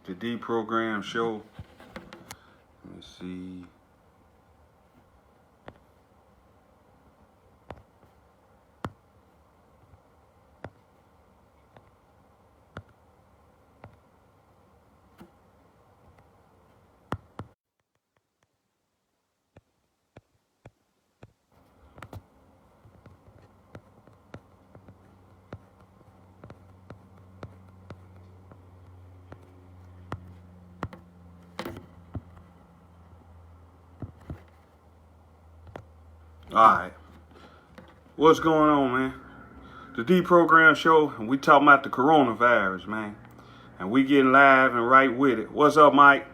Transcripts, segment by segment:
The Deprogram show. Let me see. Alright. What's going on, man? The Deprogram show, and we talking about the coronavirus, man. And we getting live and right with it. What's up, Mike?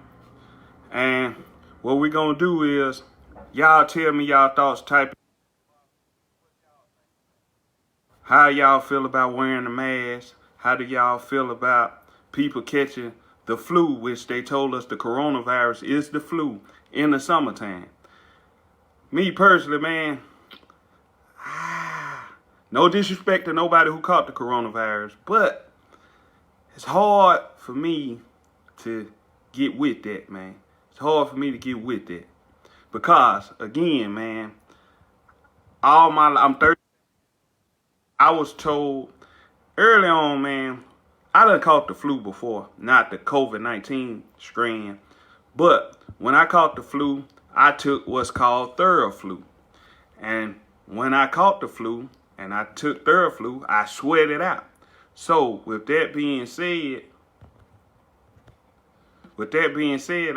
And what we gonna do is, y'all tell me y'all thoughts, type how y'all feel about wearing the mask. How do y'all feel about people catching the flu, which they told us the coronavirus is the flu in the summertime? Me personally, man, no disrespect to nobody who caught the coronavirus, but it's hard for me to get with that, man. It's hard for me to get with that. Because, again, man, I'm 30. I was told early on, man, I done caught the flu before, not the COVID-19 strain. But when I caught the flu, I took what's called Theraflu. And when I caught the flu and I took Theraflu, I sweated out. So with that being said,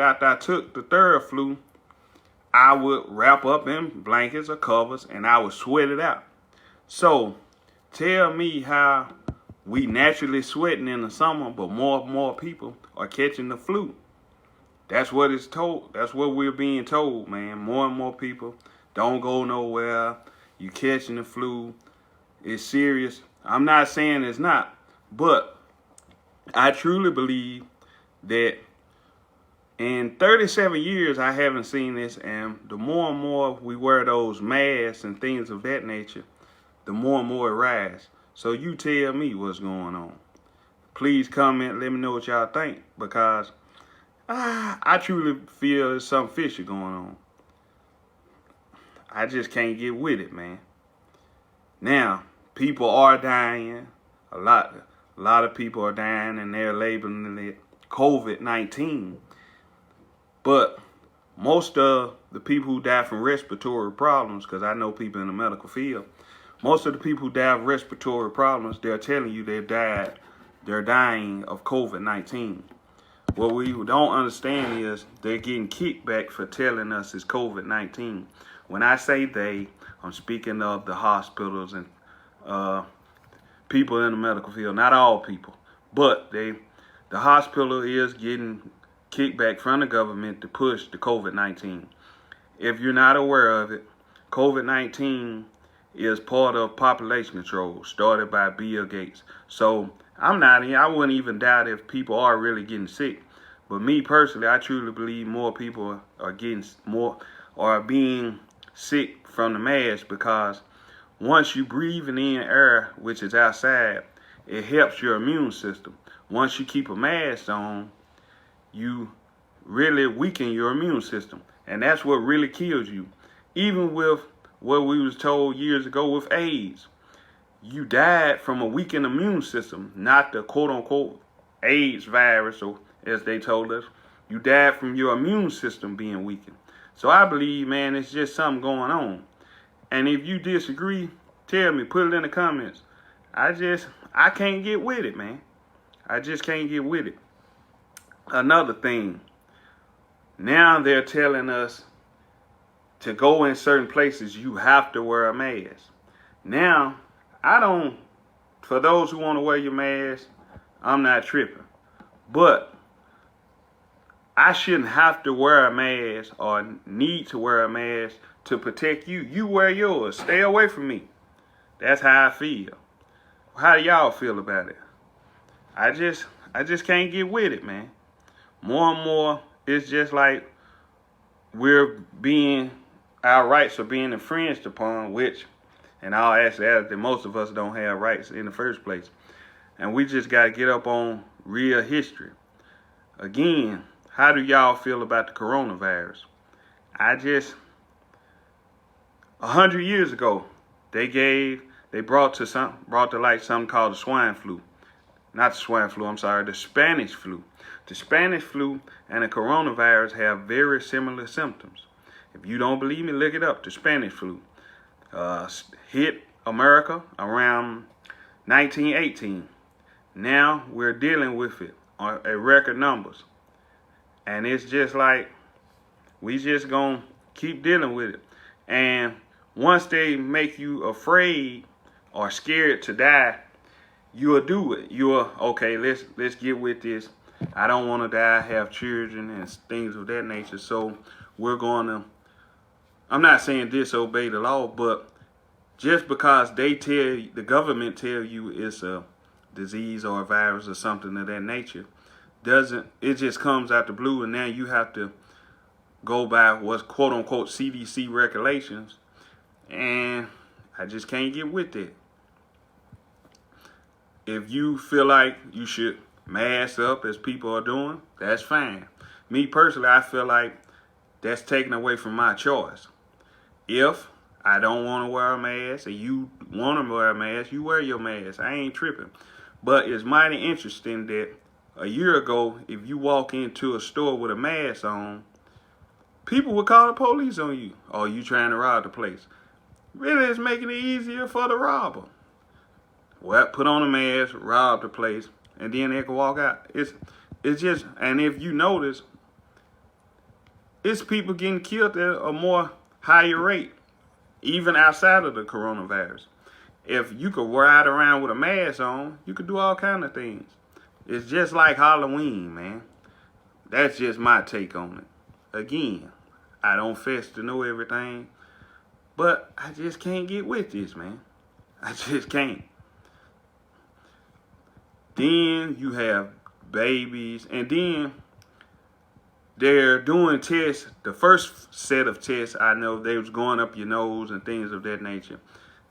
after I took the Theraflu, I would wrap up in blankets or covers and I would sweat it out. So tell me how we naturally sweating in the summer, but more and more people are catching the flu. That's what it's told. That's what we're being told, man. More and more people don't go nowhere. You catching the flu. It's serious. I'm not saying it's not, but I truly believe that in 37 years, I haven't seen this, and the more and more we wear those masks and things of that nature, the more and more it rises. So you tell me what's going on. Please comment, let me know what y'all think, because I truly feel there's something fishy going on. I just can't get with it, man. Now, people are dying. A lot of people are dying, and they're labeling it COVID-19. But most of the people who die from respiratory problems, because I know people in the medical field, most of the people who die of respiratory problems, they're telling you they're dying of COVID-19. What we don't understand is they're getting kickback for telling us it's COVID-19. When I say they, I'm speaking of the hospitals and people in the medical field. Not all people, but the hospital is getting kickback from the government to push the COVID-19. If you're not aware of it, COVID-19 is part of population control started by Bill Gates. So I wouldn't even doubt if people are really getting sick. But me personally, I truly believe more people are being sick from the mask, because once you breathing in air, which is outside, it helps your immune system. Once you keep a mask on, you really weaken your immune system. And that's what really kills you. Even with what we was told years ago with AIDS, you died from a weakened immune system, not the quote-unquote AIDS virus, or as they told us. You died from your immune system being weakened. So I believe, man, it's just something going on. And if you disagree, tell me, put it in the comments. I can't get with it, man. I just can't get with it. Another thing, now they're telling us to go in certain places, you have to wear a mask. Now, for those who want to wear your mask, I'm not tripping. But I shouldn't have to wear a mask or need to wear a mask to protect you. You wear yours. Stay away from me. That's how I feel. How do y'all feel about it? I just can't get with it, man. More and more, it's just like our rights are being infringed upon, which, and I'll actually add that most of us don't have rights in the first place. And we just got to get up on real history. Again, how do y'all feel about the coronavirus? 100 years ago, they brought to light something called the swine flu. Not the swine flu, I'm sorry, the Spanish flu. The Spanish flu and the coronavirus have very similar symptoms. If you don't believe me, look it up. The Spanish flu hit America around 1918. Now we're dealing with it at record numbers. And it's just like, we just gonna keep dealing with it. And once they make you afraid or scared to die, you'll do it. Okay, let's get with this. I don't want to die, have children and things of that nature. So we're going to, I'm not saying disobey the law, but just because the government tell you it's a disease or a virus or something of that nature, it just comes out the blue, and now you have to go by what's quote unquote CDC regulations, and I just can't get with it. If you feel like you should mask up as people are doing, that's fine. Me personally, I feel like that's taken away from my choice. If I don't want to wear a mask and you want to wear a mask, you wear your mask. I ain't tripping. But it's mighty interesting that a year ago, if you walk into a store with a mask on, people would call the police on you. Oh, you trying to rob the place. Really, it's making it easier for the robber. Well, put on a mask, rob the place, and then they can walk out. It's just, and if you notice, it's people getting killed at a more higher rate, even outside of the coronavirus. If you could ride around with a mask on, you could do all kind of things. It's just like Halloween, man. That's just my take on it. Again, I don't fess to know everything, but I just can't get with this, man. I just can't. Then you have babies, and then they're doing tests. The first set of tests, I know they was going up your nose and things of that nature.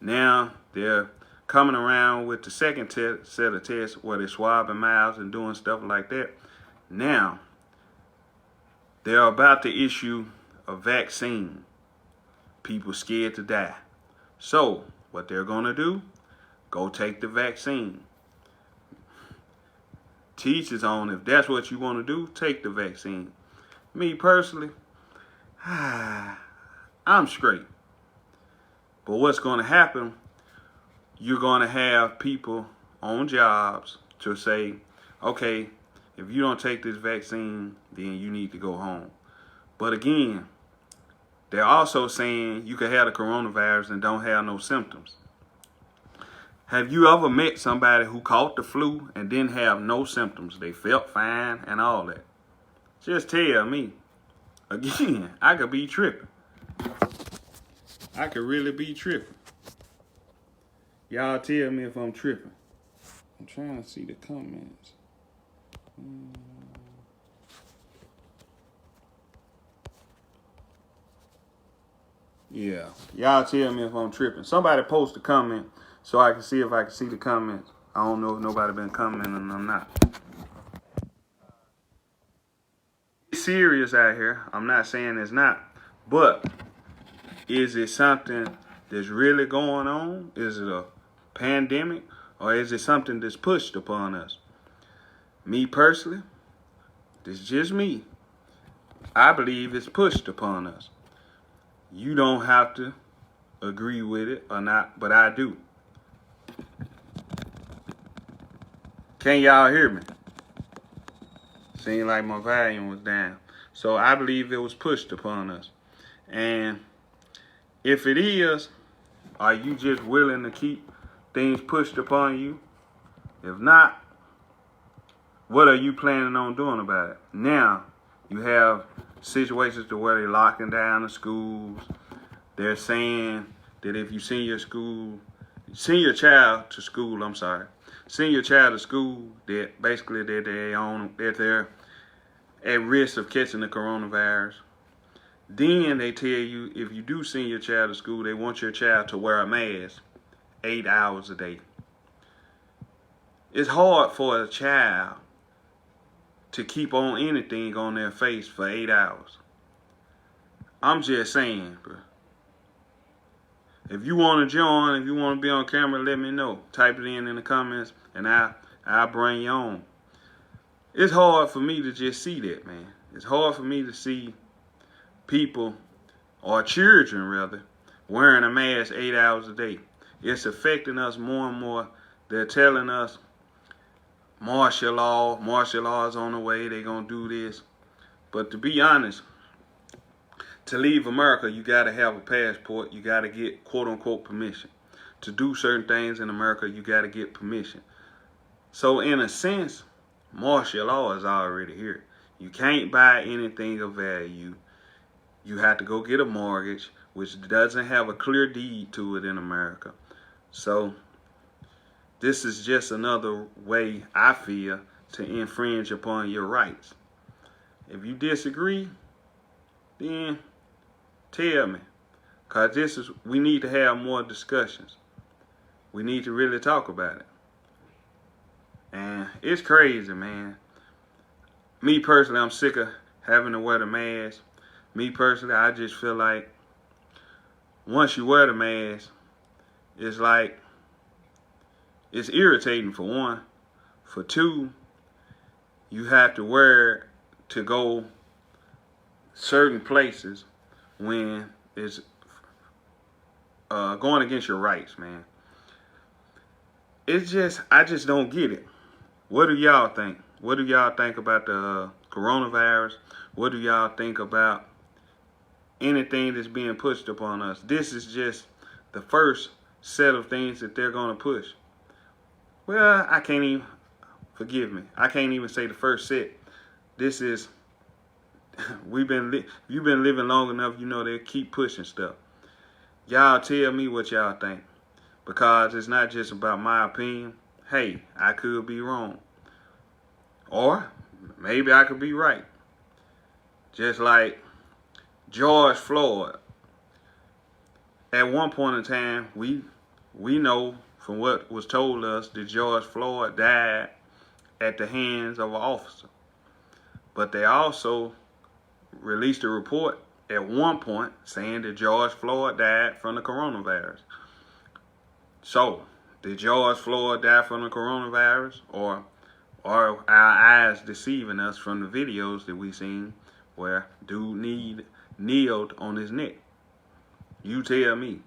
Now they're coming around with the second set of tests where they're swabbing mouths and doing stuff like that. Now they're about to issue a vaccine. People scared to die. So what they're going to do, go take the vaccine. Teachers on, if that's what you want to do, take the vaccine. Me personally, I'm straight. But what's going to happen, you're going to have people on jobs to say, okay, if you don't take this vaccine, then you need to go home. But again, they're also saying you can have the coronavirus and don't have no symptoms. Have you ever met somebody who caught the flu and didn't have no symptoms? They felt fine and all that. Just tell me. Again, I could be tripping. I could really be tripping. Y'all tell me if I'm tripping. I'm trying to see the comments. Yeah, y'all tell me if I'm tripping. Somebody post a comment so I can see if I can see the comments. I don't know if nobody been commenting or not. It's serious out here. I'm not saying it's not. But is it something that's really going on? Is it a pandemic? Or is it something that's pushed upon us? Me personally, this is just me. I believe it's pushed upon us. You don't have to agree with it or not, but I do. Can y'all hear me? Seemed like my volume was down. So I believe it was pushed upon us. And if it is, are you just willing to keep things pushed upon you? If not, what are you planning on doing about it? Now, you have situations to where they're locking down the schools. They're saying that if you send your child to school, that basically that they're at risk of catching the coronavirus. Then they tell you if you do send your child to school, they want your child to wear a mask 8 hours a day. It's hard for a child to keep on anything on their face for 8 hours. I'm just saying, bro. If you want to join, if you want to be on camera, let me know. Type it in the comments, and I'll bring you on. It's hard for me to just see that, man. It's hard for me to see people, or children rather, wearing a mask 8 hours a day. It's affecting us more and more. They're telling us martial law is on the way. They're going to do this. But to be honest, to leave America, you got to have a passport. You got to get quote-unquote permission. To do certain things in America, you got to get permission. So in a sense, martial law is already here. You can't buy anything of value. You have to go get a mortgage, which doesn't have a clear deed to it in America. So this is just another way, I feel, to infringe upon your rights. If you disagree, then tell me, because we need to have more discussions. We need to really talk about it. And it's crazy, man. Me personally, I'm sick of having to wear the mask. Me personally, I just feel like once you wear the mask, it's like, it's irritating for one. For two, you have to wear it to go certain places when it's going against your rights, man. It's just, I just don't get it. What do y'all think? What do y'all think about the coronavirus? What do y'all think about anything that's being pushed upon us? This is just the first set of things that they're going to push. Well, I can't even, forgive me, I can't even say the first set. This is, you've been living long enough, you know they keep pushing stuff. Y'all tell me what y'all think, because it's not just about my opinion. Hey, I could be wrong, or maybe I could be right. Just like George Floyd. At one point in time, we know from what was told us that George Floyd died at the hands of an officer. But they also released a report at one point saying that George Floyd died from the coronavirus. So, did George Floyd die from the coronavirus, or are our eyes deceiving us from the videos that we seen where dude kneeled on his neck? You tell me.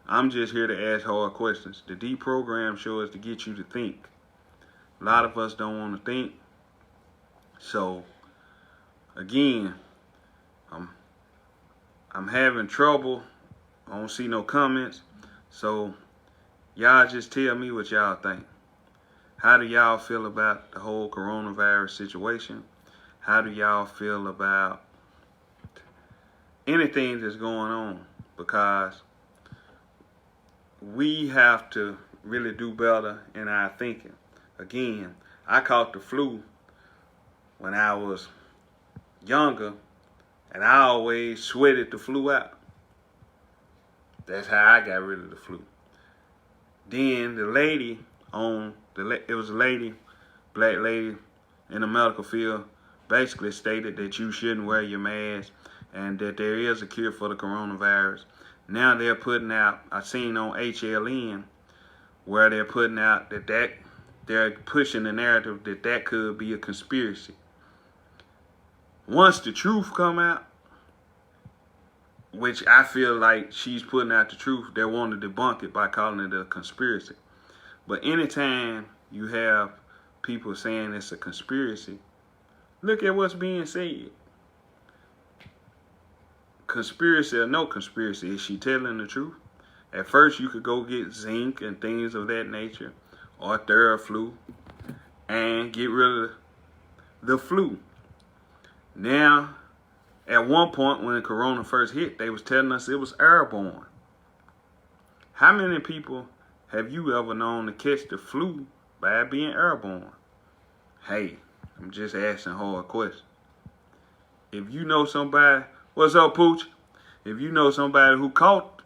I'm just here to ask hard questions. The Deprogram show is to get you to think. A lot of us don't want to think. So, again, I'm having trouble. I don't see no comments. So, y'all just tell me what y'all think. How do y'all feel about the whole coronavirus situation? How do y'all feel about anything that's going on? Because we have to really do better in our thinking. Again, I caught the flu when I was younger, and I always sweated the flu out. That's how I got rid of the flu. Then the lady it was a lady, black lady in the medical field, basically stated that you shouldn't wear your mask and that there is a cure for the coronavirus. Now they're putting out, I seen on HLN where they're putting out that they're pushing the narrative that could be a conspiracy. Once the truth come out, which I feel like she's putting out the truth, they want to debunk it by calling it a conspiracy. But anytime you have people saying it's a conspiracy, look at what's being said. Conspiracy or no conspiracy, is she telling the truth? At first you could go get zinc and things of that nature, or Theraflu, and get rid of the flu. Now, at one point when the corona first hit, they was telling us it was airborne. How many people have you ever known to catch the flu by being airborne? Hey, I'm just asking hard questions. If you know somebody, what's up, Pooch? If you know somebody who caught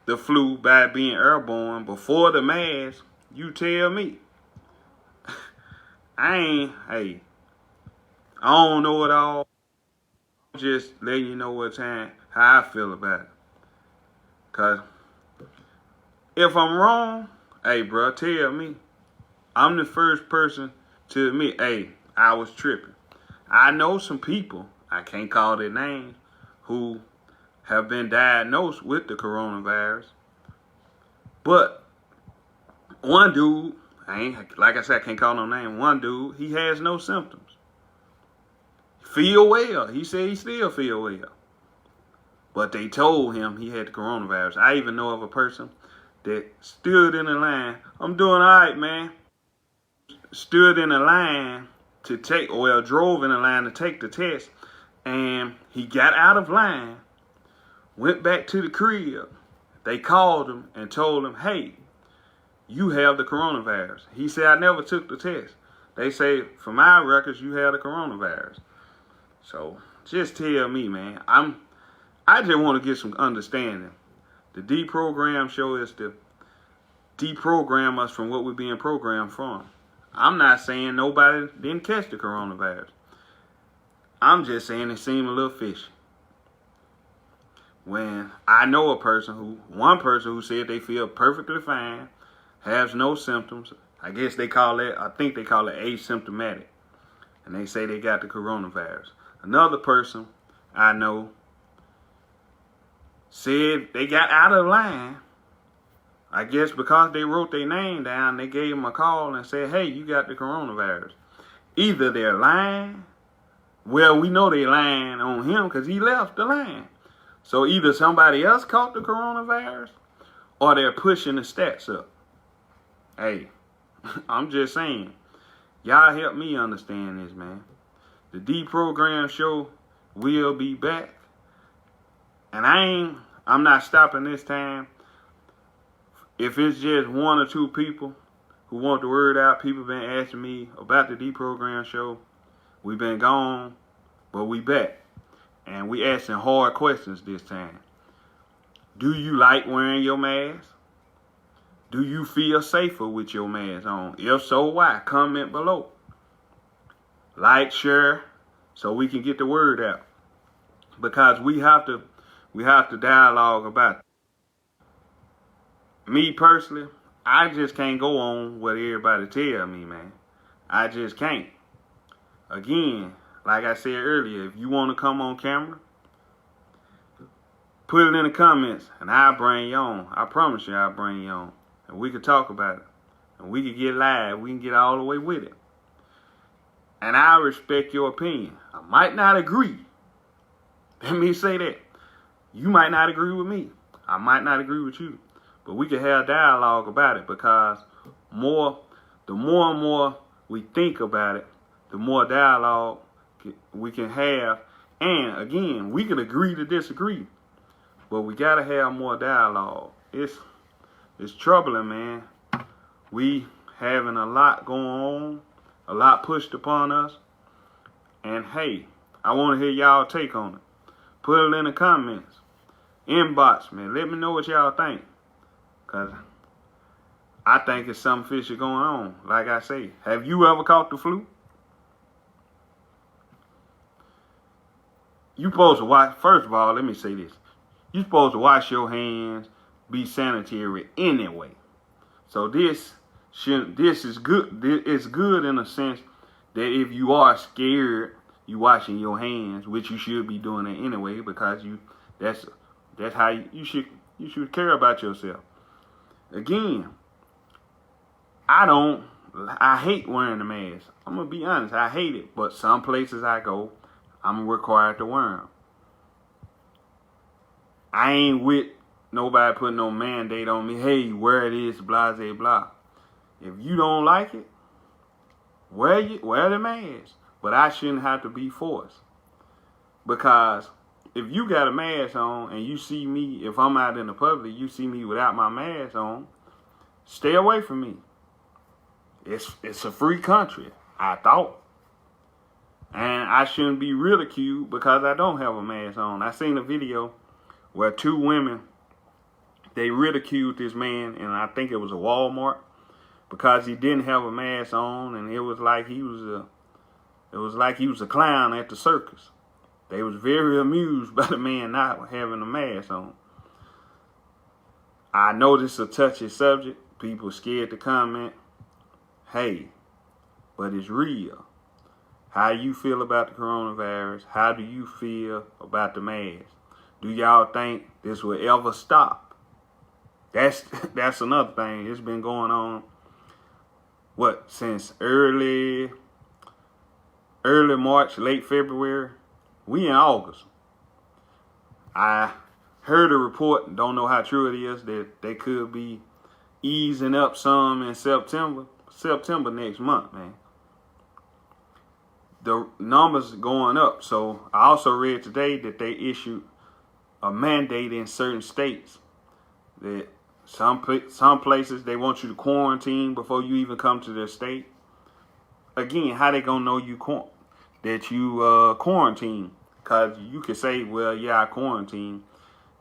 the flu by being airborne before the mask, you tell me. Hey, I don't know it all. I'm just letting you know how I feel about it. Cause if I'm wrong, hey, bro, tell me. I'm the first person to admit, hey, I was tripping. I know some people, I can't call their names, who have been diagnosed with the coronavirus. But one dude, like I said, I can't call no name. One dude, he has no symptoms. Feel well. He said he still feel well. But they told him he had the coronavirus. I even know of a person that stood in the line. I'm doing all right, man. Stood in a line to take, well, drove in a line to take the test. And he got out of line, went back to the crib. They called him and told him, hey, you have the coronavirus. He said, I never took the test. They say, from my records, you have the coronavirus. So just tell me, man. I just want to get some understanding. The Deprogram show is to deprogram us from what we're being programmed from. I'm not saying nobody didn't catch the coronavirus. I'm just saying it seemed a little fishy. When I know one person who said they feel perfectly fine, has no symptoms. I think they call it asymptomatic. And they say they got the coronavirus. Another person I know said they got out of line. I guess because they wrote their name down, they gave them a call and said, hey, you got the coronavirus. Either they're lying. Well, we know they're lying on him because he left the line. So either somebody else caught the coronavirus or they're pushing the stats up. Hey, I'm just saying, y'all help me understand this, man. The Deprogram show will be back. And I'm not stopping this time. If it's just one or two people who want the word out, people been asking me about the Deprogram show. We've been gone, but we back. And we asking hard questions this time. Do you like wearing your mask? Do you feel safer with your mask on? If so, why? Comment below. Like, share, so we can get the word out. Because we have to dialogue about it. Me personally, I just can't go on what everybody tell me, man. I just can't. Again, like I said earlier, if you want to come on camera, put it in the comments and I'll bring you on. I promise you I'll bring you on. And we can talk about it. And we can get live. We can get all the way with it. And I respect your opinion. I might not agree. Let me say that. You might not agree with me. I might not agree with you. But we can have dialogue about it because the more and more we think about it, the more dialogue we can have. And again, we can agree to disagree. But we got to have more dialogue. It's troubling, man. We having a lot going on, a lot pushed upon us. And hey, I want to hear y'all take on it. Put it in the comments. Inbox me. Let me know what y'all think. Because I think it's something fishy going on. Like I say, have you ever caught the flu? You supposed to wash, first of all, let me say this. You supposed to wash your hands, be sanitary anyway. So this is good. It's good in a sense that if you are scared, you washing your hands, which you should be doing it anyway, because that's how you should care about yourself. Again, I hate wearing the mask. I'm going to be honest, I hate it. But some places I go, I'm required to wear them. I ain't with nobody putting no mandate on me. Hey, wear this, blah, blah, blah. If you don't like it, wear the mask. But I shouldn't have to be forced. Because if you got a mask on and you see me, if I'm out in the public, you see me without my mask on, stay away from me. It's a free country, I thought. And I shouldn't be ridiculed because I don't have a mask on. I seen a video where two women, they ridiculed this man, and I think it was a Walmart, because he didn't have a mask on, and it was like he was It was like he was a clown at the circus. They was very amused by the man not having a mask on. I know this is a touchy subject. People scared to comment. Hey, but it's real. How you feel about the coronavirus? How do you feel about the mask? Do y'all think this will ever stop? That's another thing. It's been going on, since early March, late February. We in August. I heard a report, don't know how true it is, that they could be easing up some in September next month, man. The numbers going up. So I also read today that they issued a mandate in certain states that some places they want you to quarantine before you even come to their state. Again, how they gonna know you quarantine? Because you could say, well, yeah, I quarantine.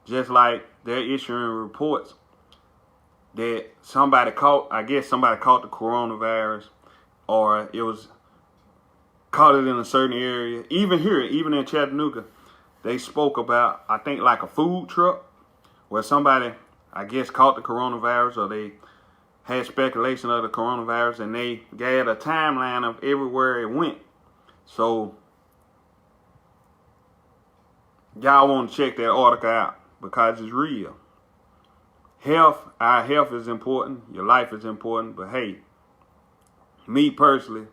Just like they're issuing reports that somebody caught the coronavirus, or it was caught it in a certain area. Even here, even in Chattanooga, they spoke about, I think, like a food truck where somebody, I guess, caught the coronavirus, or they had speculation of the coronavirus, and they gave a timeline of everywhere it went. So y'all want to check that article out because it's real. Our health is important. Your life is important. But hey, me personally,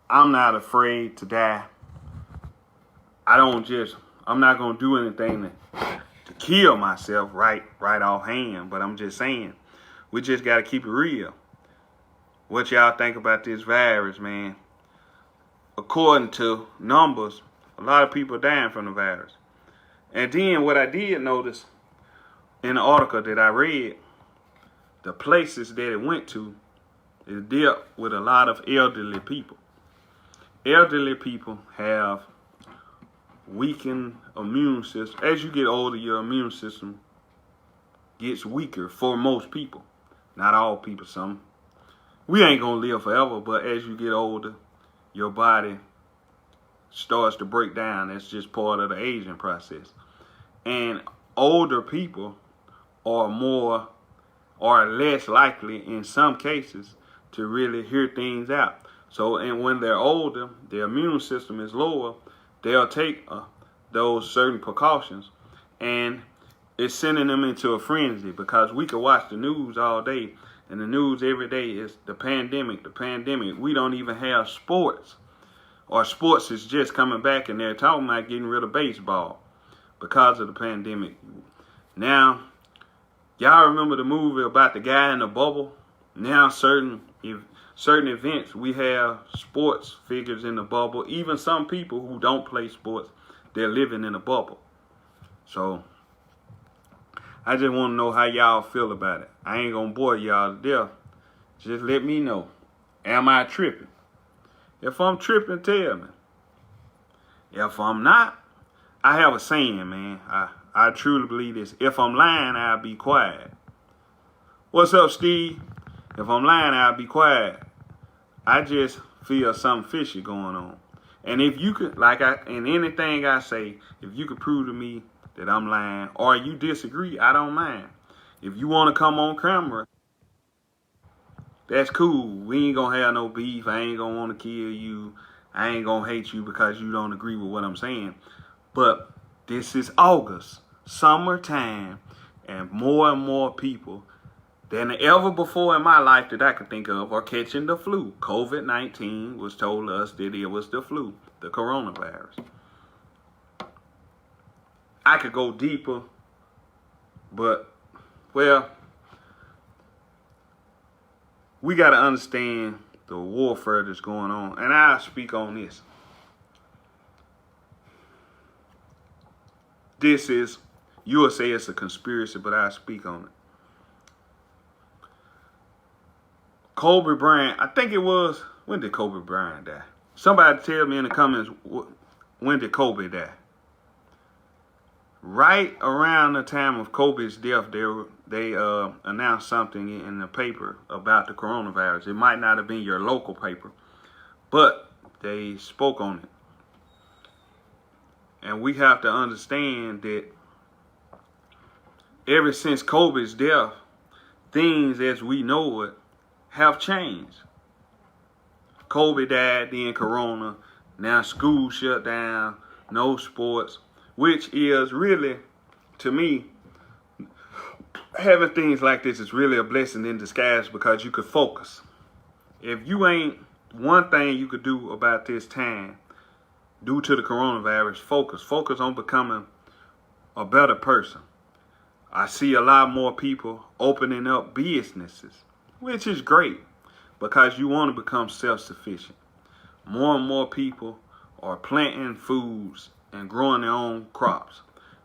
I'm not afraid to die. I'm not going to do anything to kill myself right offhand. But I'm just saying, we just got to keep it real. What y'all think about this virus, man? According to numbers, a lot of people dying from the virus. And then what I did notice in the article that I read, the places that it went to, it dealt with a lot of elderly people. Elderly people have weakened immune system. As you get older, your immune system gets weaker for most people. Not all people, some. We ain't gonna live forever, but as you get older, your body starts to break down. That's just part of the aging process. And older people are less likely in some cases to really hear things out. So, and when they're older, their immune system is lower, they'll take those certain precautions, and it's sending them into a frenzy, because we could watch the news all day, and the news every day is the pandemic. We don't even have sports, or sports is just coming back, and they're talking about getting rid of baseball because of the pandemic. Now, y'all remember the movie about the guy in the bubble? Now certain events, we have sports figures in the bubble. Even some people who don't play sports, they're living in a bubble. So I just want to know how y'all feel about it. I ain't gonna bore y'all to death. Just let me know. Am I tripping? If I'm tripping, tell me. If I'm not, I have a saying, man. I truly believe this. If I'm lying, I'll be quiet. What's up, Steve? If I'm lying, I'll be quiet. I just feel something fishy going on. And if you could, in anything I say, if you could prove to me that I'm lying, or you disagree, I don't mind. If you want to come on camera, that's cool. We ain't gonna have no beef. I ain't gonna want to kill you. I ain't gonna hate you because you don't agree with what I'm saying. But this is August, summertime, and more people than ever before in my life that I could think of are catching the flu. COVID-19 was told us that it was the flu, the coronavirus. I could go deeper, but, well, we got to understand the warfare that's going on. And I'll speak on this. You will say it's a conspiracy, but I'll speak on it. Kobe Bryant, I think it was, when did Kobe Bryant die? Somebody tell me in the comments, when did Kobe die? Right around the time of Kobe's death, they announced something in the paper about the coronavirus. It might not have been your local paper, but they spoke on it. And we have to understand that ever since COVID's death, things as we know it have changed. COVID died, then Corona, now school shut down, no sports, which is really, to me, having things like this is really a blessing in disguise because you could focus. If you ain't one thing you could do about this time due to the coronavirus, focus. Focus on becoming a better person. I see a lot more people opening up businesses, which is great because you want to become self-sufficient. More and more people are planting foods and growing their own crops,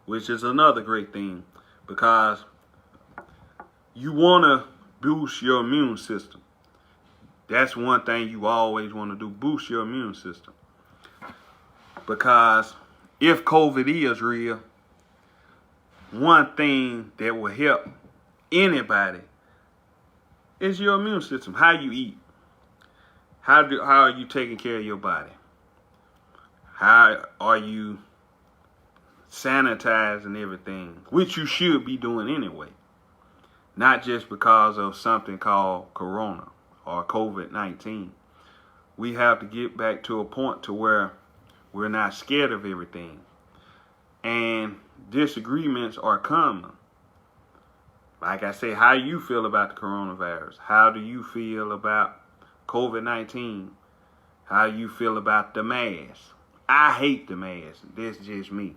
which is another great thing because you want to boost your immune system. That's one thing you always want to do, boost your immune system. Because if COVID is real, one thing that will help anybody is your immune system. How you eat. How are you taking care of your body? How are you sanitizing everything, which you should be doing anyway. Not just because of something called Corona or COVID-19. We have to get back to a point to where we're not scared of everything. And disagreements are common. Like I say, how you feel about the coronavirus? How do you feel about COVID-19? How you feel about the mask? I hate the mask. That's just me.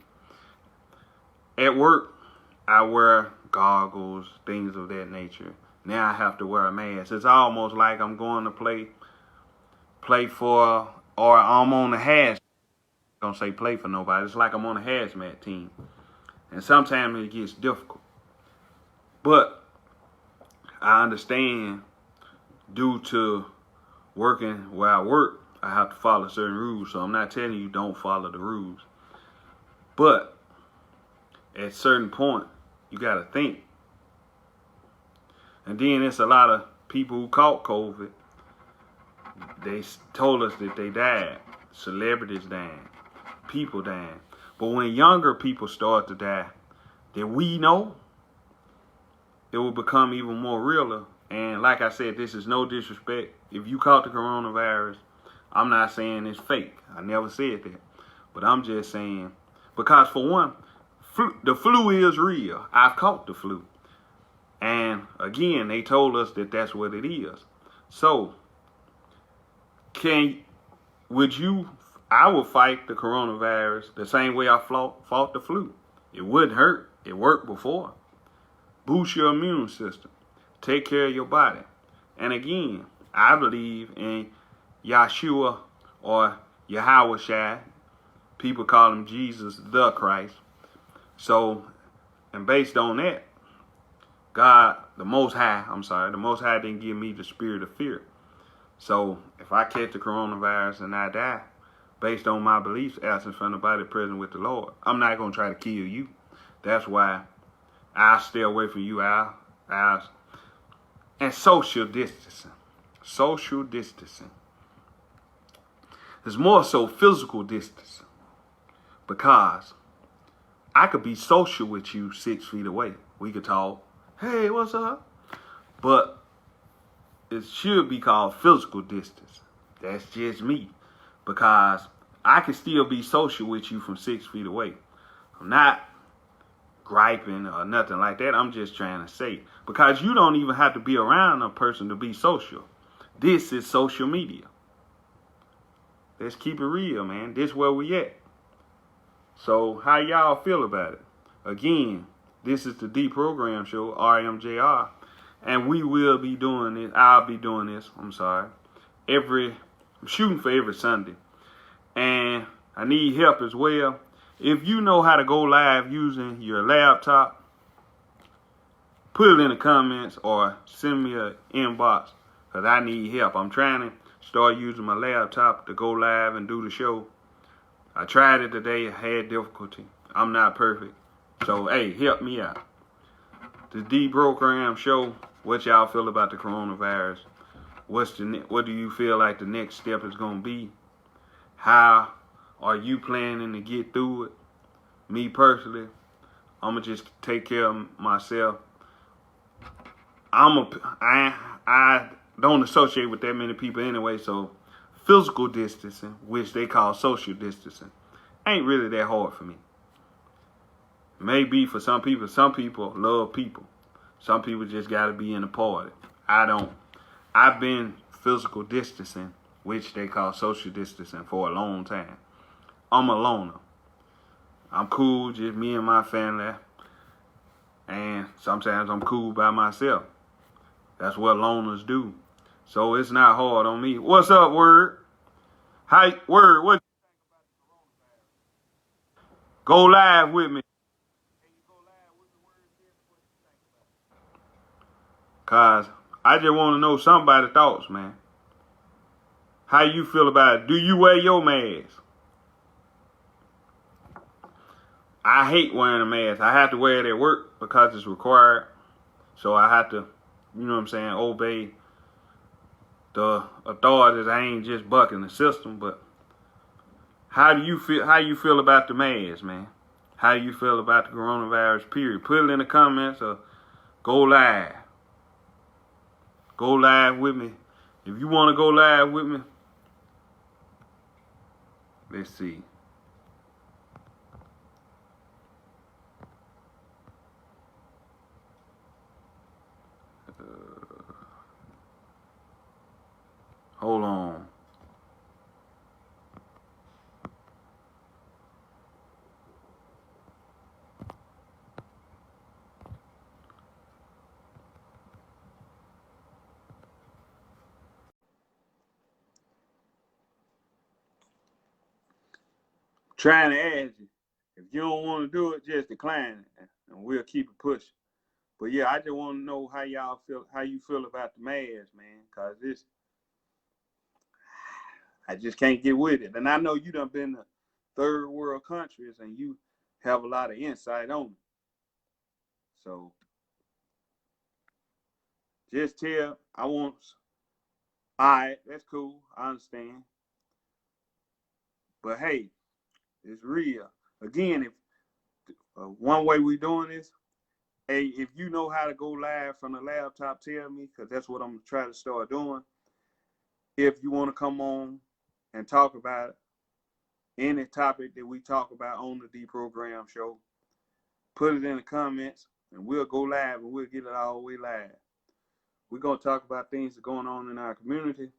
At work, I wear goggles, things of that nature. Now I have to wear a mask. It's almost like I'm going to play for, or I'm on a hazmat. Don't say play for nobody. It's like I'm on a hazmat team. And sometimes it gets difficult. But I understand due to working where I work, I have to follow certain rules. So I'm not telling you don't follow the rules. But at a certain point, you got to think. And then it's a lot of people who caught COVID. They told us that they died. Celebrities dying. People dying. But when younger people start to die, that we know, it will become even more realer. And like I said, this is no disrespect. If you caught the coronavirus, I'm not saying it's fake. I never said that. But I'm just saying, because for one, the flu is real. I've caught the flu. And again, they told us that that's what it is. So, I would fight the coronavirus the same way I fought the flu. It wouldn't hurt. It worked before. Boost your immune system. Take care of your body. And again, I believe in Yahshua or Yahweh. People call him Jesus the Christ. So, and based on that, the Most High didn't give me the spirit of fear. So, if I catch the coronavirus and I die, based on my beliefs, absent from the body, present with the Lord, I'm not going to try to kill you. That's why I'll stay away from you. And social distancing. Social distancing. There's more so physical distancing. Because I could be social with you 6 feet away. We could talk. Hey, what's up? But it should be called physical distance. That's just me. Because I can still be social with you from 6 feet away. I'm not griping or nothing like that. I'm just trying to say. Because you don't even have to be around a person to be social. This is social media. Let's keep it real, man. This is where we at. So how y'all feel about it? Again, this is the Deprogram show, RMJR. And we will be doing this. I'll be doing this. I'm shooting for every Sunday. And I need help as well. If you know how to go live using your laptop, put it in the comments or send me an inbox because I need help. I'm trying to start using my laptop to go live and do the show. I tried it today. I had difficulty. I'm not perfect. So, hey, help me out. The Deprogram show, what y'all feel about the coronavirus. What do you feel like the next step is gonna be? How are you planning to get through it? Me personally, I'm gonna just take care of myself. I don't associate with that many people anyway, so physical distancing, which they call social distancing, ain't really that hard for me. Maybe for some people love people. Some people just gotta be in a party. I don't. I've been physical distancing, which they call social distancing, for a long time. I'm a loner. I'm cool, just me and my family, and sometimes I'm cool by myself. That's what loners do. So it's not hard on me. What's up, Word? Hi, Word, what? Go live with me. Cause I just want to know somebody's thoughts, man. How you feel about it? Do you wear your mask? I hate wearing a mask. I have to wear it at work because it's required. So I have to, you know what I'm saying, obey the authorities. I ain't just bucking the system, but how do you feel? How you feel about the mask, man? How you feel about the coronavirus? Period. Put it in the comments or go live. Go live with me. If you want to go live with me, let's see. Hold on. Trying to ask you. If you don't want to do it, just decline it, and we'll keep it pushing. But yeah, I just want to know how y'all feel, how you feel about the mask, man. Cause this, I just can't get with it. And I know you done been to third world countries, and you have a lot of insight on it. So just tell, I want. All right, that's cool. I understand. But hey, it's real. Again, if one way we doing this, hey, if you know how to go live from the laptop, tell me, because that's what I'm gonna try to start doing. If you want to come on and talk about any topic that we talk about on the Deprogram show, put it in the comments, and we'll go live and we'll get it all the way live. We're gonna talk about things that are going on in our community.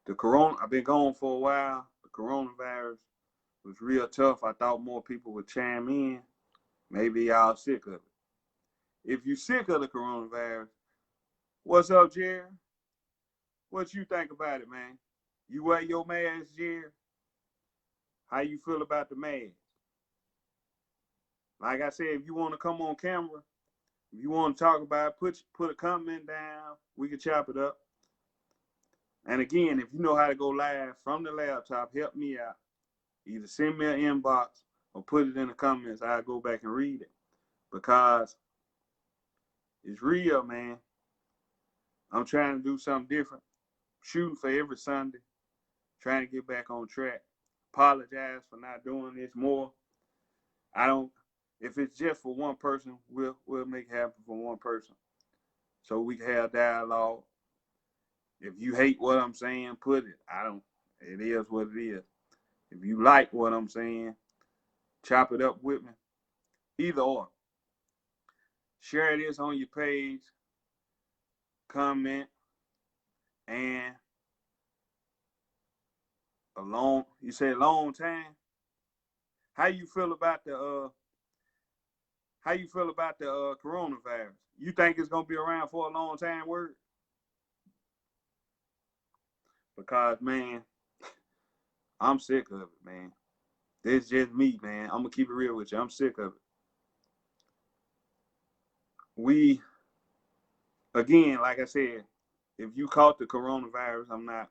The corona, I've been gone for a while. The coronavirus was real tough. I thought more people would chime in. Maybe y'all sick of it. If you sick of the coronavirus, what's up, Jerry? What you think about it, man? You wear your mask, Jerry? How you feel about the mask? Like I said, if you want to come on camera, if you want to talk about it, put a comment down. We can chop it up. And again, if you know how to go live from the laptop, help me out. Either send me an inbox or put it in the comments. I'll go back and read it. Because it's real, man. I'm trying to do something different. Shooting for every Sunday. Trying to get back on track. Apologize for not doing this more. I don't. If it's just for one person, we'll make it happen for one person, so we can have dialogue. If you hate what I'm saying, put it. I don't. It is what it is. If you like what I'm saying, chop it up with me. Either or. Share this on your page. Comment and you say a long time. How you feel about the coronavirus? You think it's gonna be around for a long time, Word? Because man, I'm sick of it, man. This is just me, man. I'm gonna keep it real with you. I'm sick of it. We again, like I said, if you caught the coronavirus, I'm not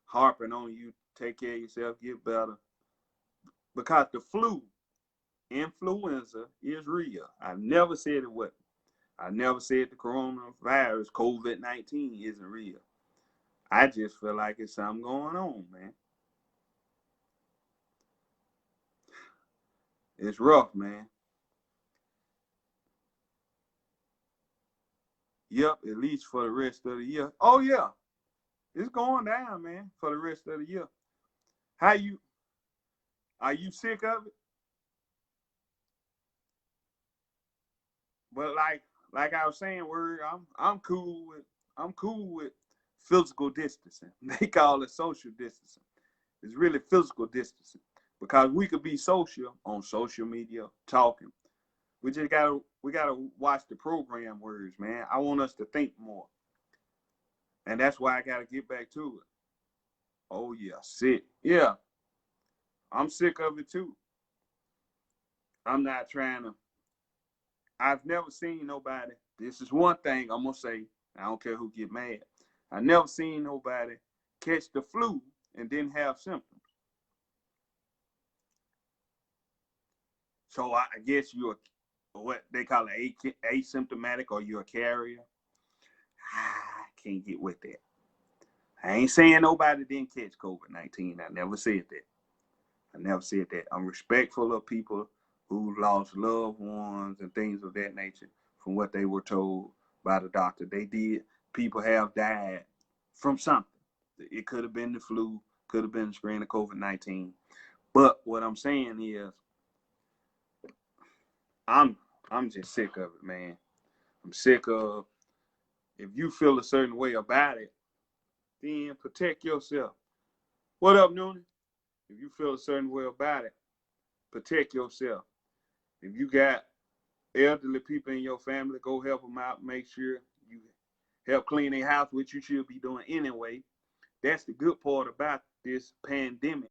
harping on you. Take care of yourself, get better. Because the influenza is real. I never said it wasn't. I never said the coronavirus, COVID-19, isn't real. I just feel like it's something going on, man. It's rough, man. Yep, at least for the rest of the year. Oh yeah, it's going down, man, for the rest of the year. How you are you sick of it? But like I was saying, word, I'm cool with physical distancing. They call it social distancing. It's really physical distancing because we could be social on social media talking. We gotta watch the program words, man. I want us to think more, and that's why I gotta get back to it. Oh yeah, sick. Yeah, I'm sick of it too. I'm not trying to. I've never seen nobody. This is one thing I'm gonna say. I don't care who get mad. I never seen nobody catch the flu and didn't have symptoms. So I guess you're what they call it asymptomatic, or you're a carrier. I can't get with that. I ain't saying nobody didn't catch COVID-19. I never said that. I never said that. I'm respectful of people who lost loved ones and things of that nature from what they were told by the doctor. They did. People have died from something. It could have been the flu, could have been the strain of COVID-19. But what I'm saying is, I'm just sick of it, man. I'm sick of, if you feel a certain way about it, then protect yourself. What up, Noonan? If you feel a certain way about it, protect yourself. If you got elderly people in your family, go help them out. Make sure you help clean their house, which you should be doing anyway. That's the good part about this pandemic.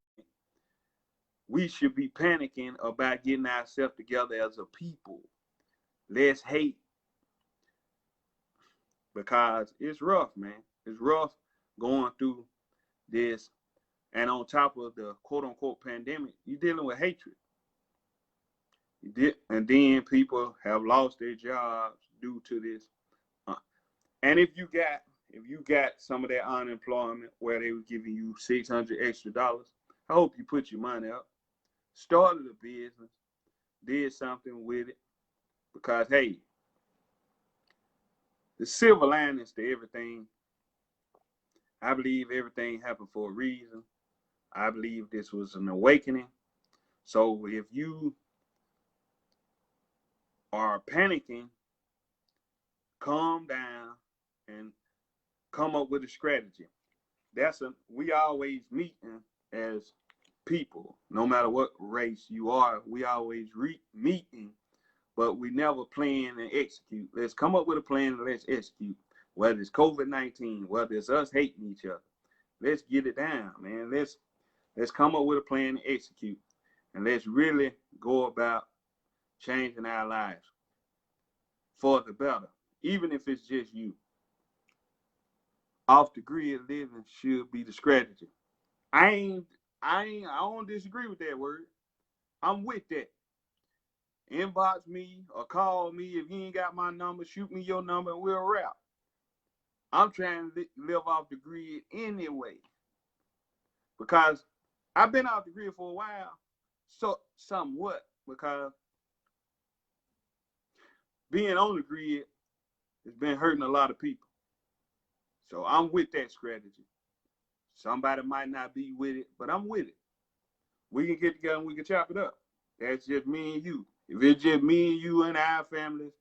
We should be panicking about getting ourselves together as a people. Let's hate, because it's rough, man. It's rough going through this. And on top of the quote unquote pandemic, you're dealing with hatred. And then people have lost their jobs due to this. And if you got some of that unemployment where they were giving you $600 extra, I hope you put your money up, started a business, did something with it, because hey, the silver linings to everything. I believe everything happened for a reason. I believe this was an awakening. So if you are panicking, calm down and come up with a strategy. We always meeting as people, no matter what race you are. We always meeting, but we never plan and execute. Let's come up with a plan and let's execute. Whether it's COVID-19, whether it's us hating each other, let's get it down, man. Let's come up with a plan and execute, and let's really go about changing our lives for the better, even if it's just you. Off the grid living should be the strategy. I don't disagree with that word. I'm with that. Inbox me or call me. If you ain't got my number, shoot me your number and we'll rap. I'm trying to live off the grid anyway, because I've been off the grid for a while, so somewhat, because being on the grid has been hurting a lot of people. So I'm with that strategy. Somebody might not be with it, but I'm with it. We can get together and we can chop it up. That's just me and you. If it's just me and you and our families,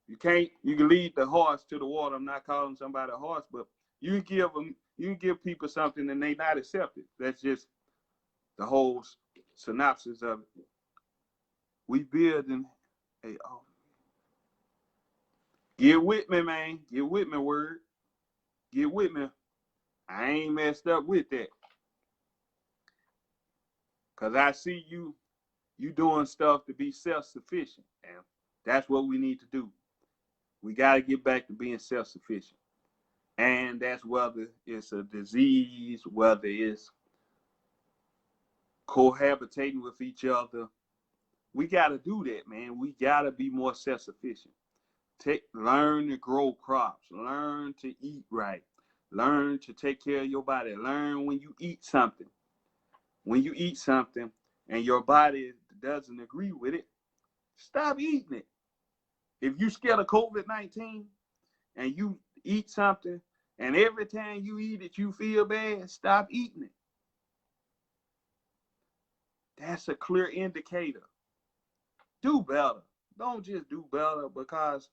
you can lead the horse to the water. I'm not calling somebody a horse, but you can give people something and they not accept it. That's just the whole synopsis of it. We building get with me, man. Get with me, word. Get with me. I ain't messed up with that. Cause I see you doing stuff to be self-sufficient. And that's what we need to do. We gotta get back to being self-sufficient. And that's whether it's a disease, whether it's cohabitating with each other, We got to do that, man. We got to be more self-sufficient. Learn to grow crops. Learn to eat right. Learn to take care of your body. Learn when you eat something. When you eat something and your body doesn't agree with it, stop eating it. If you scared of COVID-19 and you eat something and every time you eat it you feel bad, stop eating it. That's a clear indicator. Do better. Don't just do better because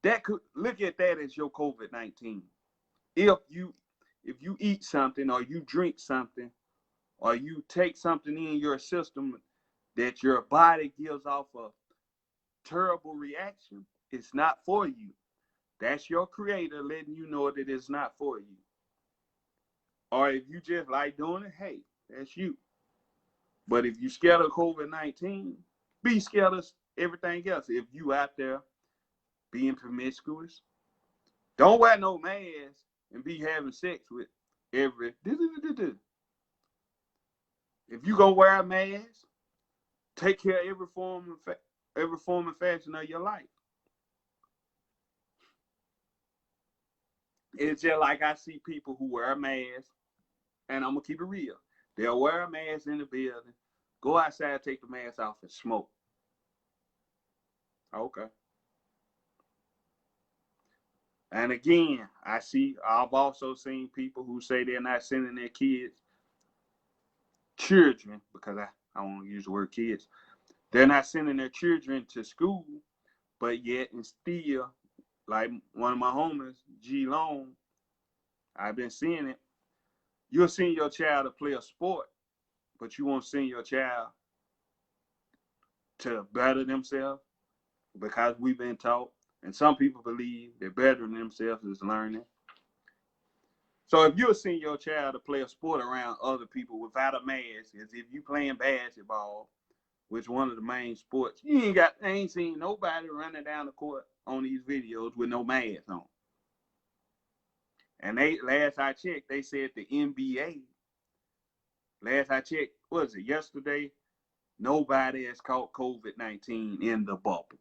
that could look at that as your COVID-19. If you eat something or you drink something or you take something in your system that your body gives off a terrible reaction, it's not for you. That's your creator letting you know that it's not for you. Or if you just like doing it, hey, that's you. But if you scared of COVID-19, be scared of everything else. If you out there being promiscuous, don't wear no mask and be having sex with every. If you gonna wear a mask, take care of every form and fashion of your life. It's just like I see people who wear a mask, and I'm gonna keep it real. They'll wear a mask in the building, go outside, take the mask off, and smoke. Okay. And again, I've also seen people who say they're not sending their children, because I won't use the word kids, they're not sending their children to school, but yet and still, like one of my homies, G Long, I've been seeing it. You'll send your child to play a sport, but you won't send your child to better themselves because we've been taught, and some people believe that bettering themselves is learning. So if you'll send your child to play a sport around other people without a mask, as if you playing basketball, which one of the main sports, I ain't seen nobody running down the court on these videos with no mask on. And last I checked, they said the NBA, last I checked, what was it, yesterday? Nobody has caught COVID-19 in the bubble.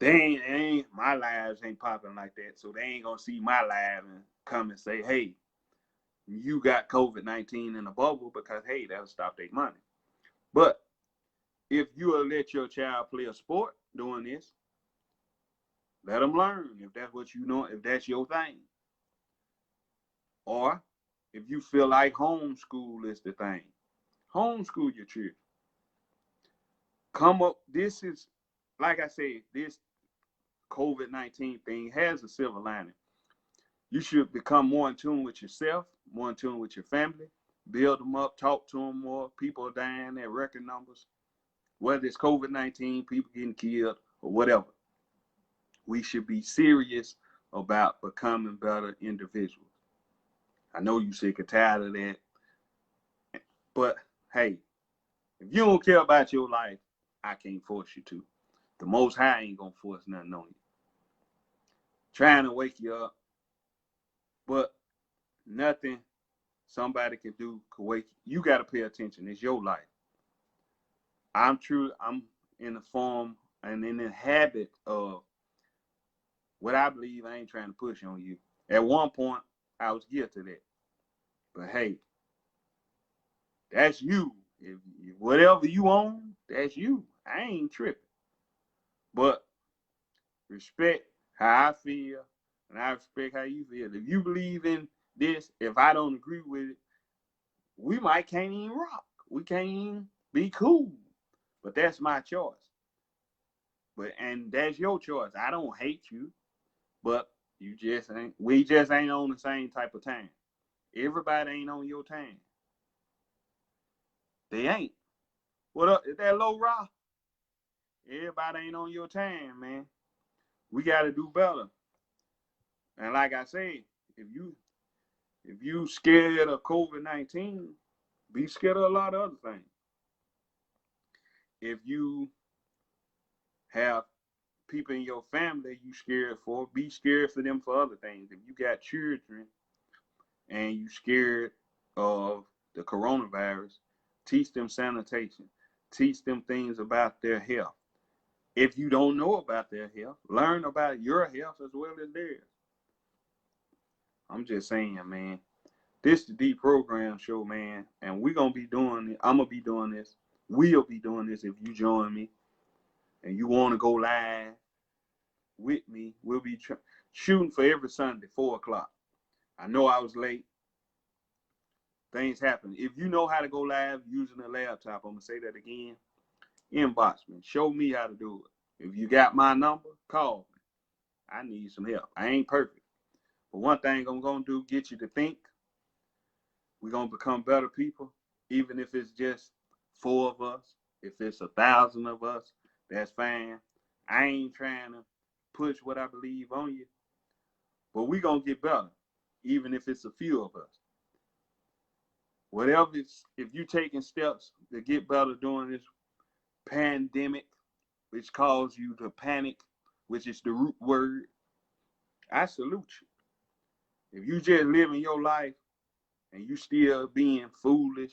My lives ain't popping like that, so they ain't gonna see my live and come and say, hey, you got COVID-19 in the bubble, because hey, that'll stop their money. But if you will let your child play a sport doing this, let them learn if that's what you know, if that's your thing. Or if you feel like homeschool is the thing, homeschool your children. This is, like I said, this COVID-19 thing has a silver lining. You should become more in tune with yourself, more in tune with your family, build them up, talk to them more. People are dying at record numbers, whether it's COVID-19, people getting killed, or whatever. We should be serious about becoming better individuals. I know you sick and tired of that, but hey, if you don't care about your life, I can't force you to. The Most High ain't gonna force nothing on you. Trying to wake you up, but nothing somebody can do can wake you. You got to pay attention. It's your life. I'm in the form and in the habit of what I believe. I ain't trying to push on you. At one point, I was guilty of that. But hey, that's you. If whatever you own, that's you. I ain't tripping. But respect how I feel, and I respect how you feel. If you believe in this, if I don't agree with it, we can't even rock. We can't even be cool. But that's my choice. And that's your choice. I don't hate you, but we just ain't on the same type of time. Everybody ain't on your time. They ain't. What up? Is that low rock? Everybody ain't on your time, man. We gotta do better. And like I said, if you scared of COVID-19, be scared of a lot of other things. If you have people in your family you scared for, be scared for them for other things. If you got children and you scared of the coronavirus, Teach them sanitation. Teach them things about their health. If you don't know about their health, learn about your health as well as theirs. I'm just saying, man. This the Deprogram show, man, and we're gonna be doing it. I'm gonna be doing this. We'll be doing this if you join me, and you want to go live with me. We'll be shooting for every Sunday, 4 o'clock. I know I was late. Things happen. If you know how to go live using a laptop, I'm gonna say that again. Inbox me. Show me how to do it. If you got my number, call me. I need some help. I ain't perfect, but one thing I'm gonna do, get you to think. We're going to become better people, even if it's just 4 of us. If it's 1,000 of us, that's fine. I ain't trying to push what I believe on you, but we're going to get better, even if it's a few of us. Whatever it's, if you're taking steps to get better during this pandemic, which caused you to panic, which is the root word, I salute you. If you just living your life and you still being foolish,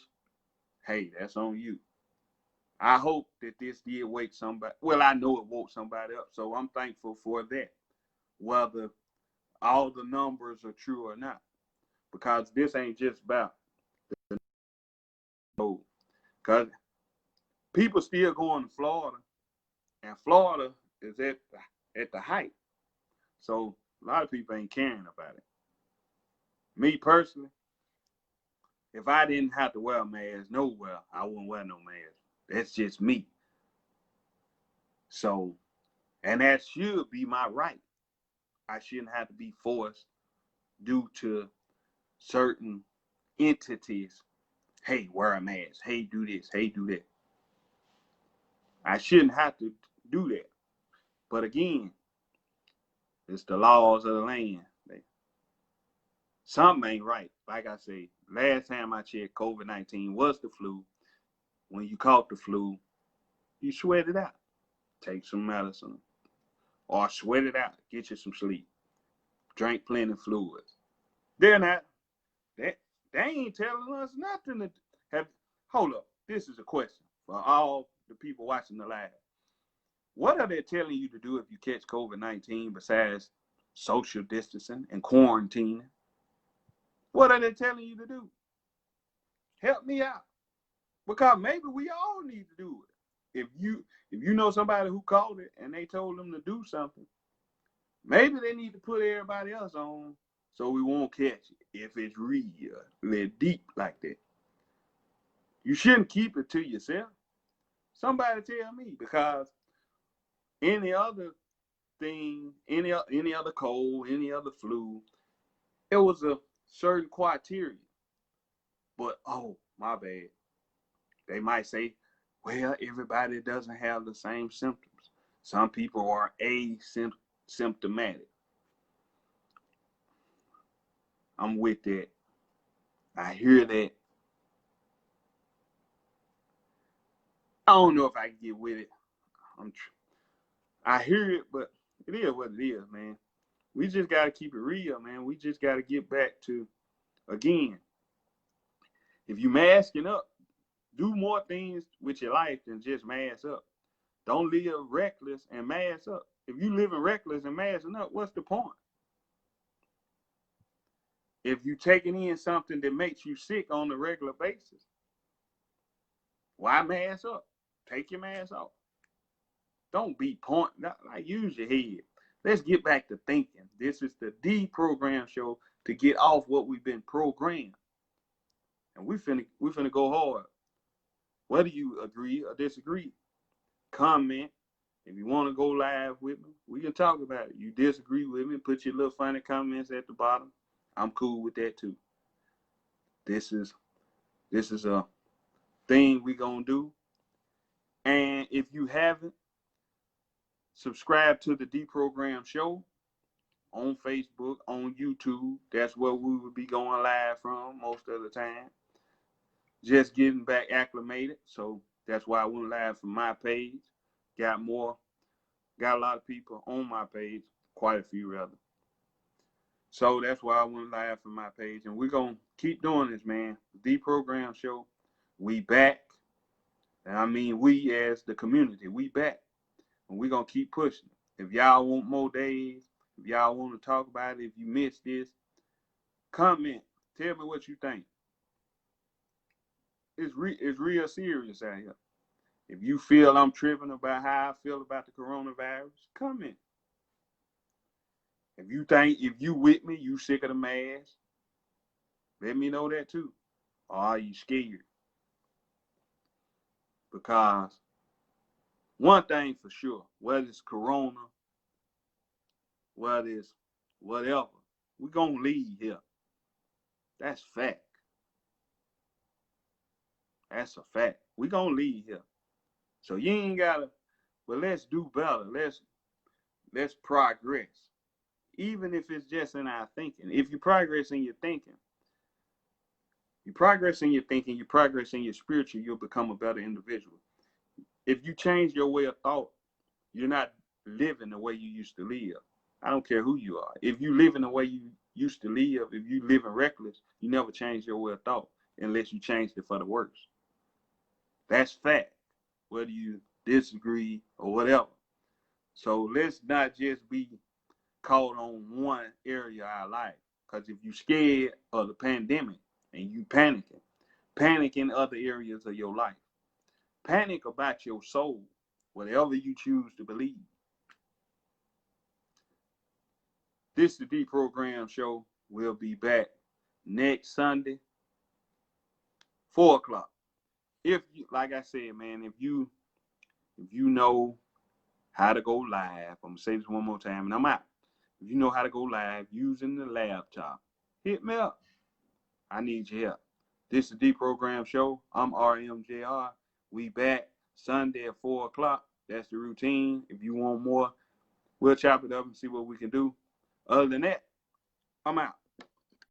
hey, that's on you. I hope that this did wake somebody. Well, I know it woke somebody up, so I'm thankful for that, whether all the numbers are true or not, because this ain't just about the code. Because people still going to Florida, and Florida is at the height. So a lot of people ain't caring about it. Me personally, if I didn't have to wear a mask nowhere, I wouldn't wear no mask. That's just me. So, and that should be my right. I shouldn't have to be forced due to certain entities. Hey, wear a mask. Hey, do this. Hey, do that. I shouldn't have to do that. But again, it's the laws of the land. Something ain't right. Like I say, last time I checked, COVID-19 was the flu. When you caught the flu, you sweat it out. Take some medicine. Or sweat it out. Get you some sleep. Drink plenty of fluids. They're not. They ain't telling us nothing. To have. Hold up. This is a question for all the people watching the live. What are they telling you to do if you catch COVID-19 besides social distancing and quarantining? What are they telling you to do? Help me out. Because maybe we all need to do it. If you know somebody who caught it and they told them to do something, maybe they need to put everybody else on so we won't catch it if it's really deep like that. You shouldn't keep it to yourself. Somebody tell me, because any other thing, any other cold, any other flu, it was a certain criteria. But oh, my bad. They might say, well, everybody doesn't have the same symptoms. Some people are asymptomatic. I'm with that. I hear that. I don't know if I can get with it. I hear it, but it is what it is, man. We just got to keep it real, man. We just got to get back to, again, if you masking up, do more things with your life than just mask up. Don't live reckless and mask up. If you living reckless and masking up, what's the point? If you taking in something that makes you sick on a regular basis, why mask up? Take your mask off. Don't be pointing. Like, use your head. Let's get back to thinking. This is the Deprogram show to get off what we've been programmed. And we finna go hard. Whether you agree or disagree, comment. If you want to go live with me, we can talk about it. You disagree with me, put your little funny comments at the bottom. I'm cool with that too. This is a thing we gonna do. And if you haven't, subscribe to the Deprogram show on Facebook, on YouTube. That's where we would be going live from most of the time. Just getting back acclimated, so that's why I went live from my page. Got a lot of people on my page, quite a few rather. So that's why I went live from my page, and we're gonna keep doing this, man. The Deprogram show, we back. And I mean, we as the community, we back. And we're going to keep pushing. If y'all want more days, if y'all want to talk about it, if you missed this, comment. Tell me what you think. It's real serious out here. If you feel I'm tripping about how I feel about the coronavirus, comment. If you with me, you sick of the mask, let me know that too. Or are you scared? Because one thing for sure, whether it's corona, whether it's whatever, we're going to leave here. That's fact. That's a fact. We're going to leave here. So you ain't got to, but let's do better. Let's progress. Even if it's just in our thinking. If you progress in your thinking, you progress in your thinking, you progress in your spiritual, you'll become a better individual. If you change your way of thought, you're not living the way you used to live. I don't care who you are. If you live in the way you used to live, if you live in reckless, you never change your way of thought unless you changed it for the worse. That's fact, whether you disagree or whatever. So let's not just be caught on one area of our life. Because if you're scared of the pandemic and you panicking, panic in other areas of your life. Panic about your soul, whatever you choose to believe. This is the Deprogram show. We'll be back next Sunday, 4 o'clock. If you, like I said, man, if you know how to go live, I'm gonna say this one more time and I'm out. If you know how to go live using the laptop, hit me up. I need your help. This is the Deprogram show. I'm RMJR. We back Sunday at 4 o'clock. That's the routine. If you want more, we'll chop it up and see what we can do. Other than that, I'm out.